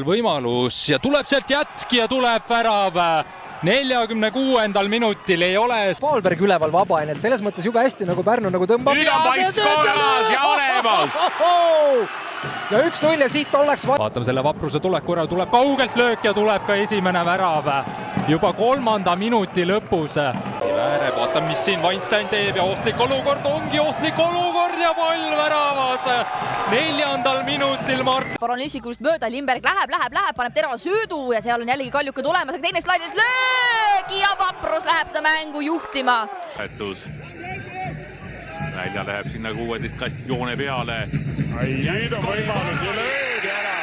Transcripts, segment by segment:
Võimalus ja tuleb sealt jätk ja tuleb värav 46. minutil ei ole. Paalberg üleval vaba, et selles mõttes jube hästi nagu Pärnu nagu tõmbab. Nüüd on Paiss korras ja Olevalt. Ja 1-0 ja siit ollaks. Vaatame selle Vapruse tuleku ära, tuleb kaugelt löök ja tuleb ka esimene värav juba 3. minuti lõpus. Vaatame, mis siin Weinstein teeb ja ohtlik olukord ongi ohtlik olukord ja pall väravas 4. minutil Mart. Paralüüsikust mööda, Limberg läheb, paneb terava söödu ja seal on jällegi Kaljuke tulemas, aga teine slaidis löögi ja Vaprus läheb seda mängu juhtima. Välja läheb sinna 16 kastid joone peale. Nüüd on võimalus ja löödi ära.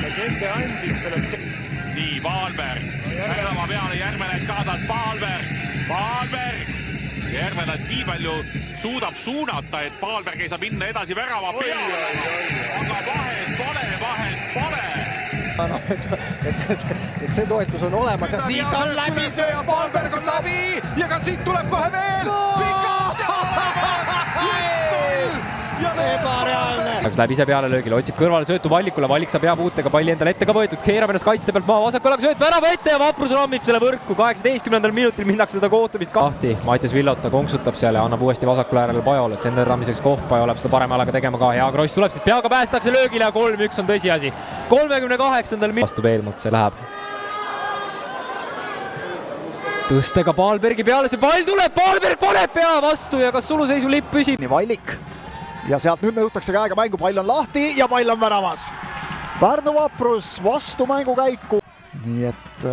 Ja kes see andis selle... Nii, Paalberg. Värava peale, Järvenet kaasas, Paalberg. Järvenet nii palju suudab suunata, et Paalberg ei saa minna edasi värava peale. Aga vahelt pole. Et see toetus on olemas ja siit on läbi sööja, Paalberg on läbi ja ka siit tuleb kohe veel. Pikalt ja olemas, 1-0 ja ebareaalne. Läks läbi ise peale löögile, otsib kõrvale söötu Vallikule, Vallik saab hea puutega palli endale ette ka võetud, keerab ennast kaitste pealt maa, vasakule sööt värava ette ja Vaprus rammib selle võrku, 18. minutil minnakse seda kohtumist kahti. Mattias Villota konksutab seal ja annab uuesti vasakule äärele Pajole, et senderdamiseks koht, Pajo läheb seda parema alaga tegema ka, hea Kross tuleb siit peaga, päästakse löögile ja 3-1 on tõsiasi. 38. minutil vastu Peelmalt see läheb. Tõstega Paalbergi peale, see pall tuleb, Paalberg paneb pea vastu ja kas suluseisu lipp püsib? Nii Vallik ja sealt nüüd nõutakse käega mängu, pall on lahti ja pall on väravas. Pärnu Vaprus vastu mängukäiku. Nii et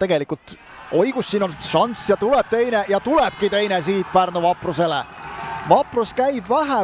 tegelikult oigus siin on šanss ja tuleb teine ja tulebki teine siit Pärnu Vaprusele. Vaprus käib vähe.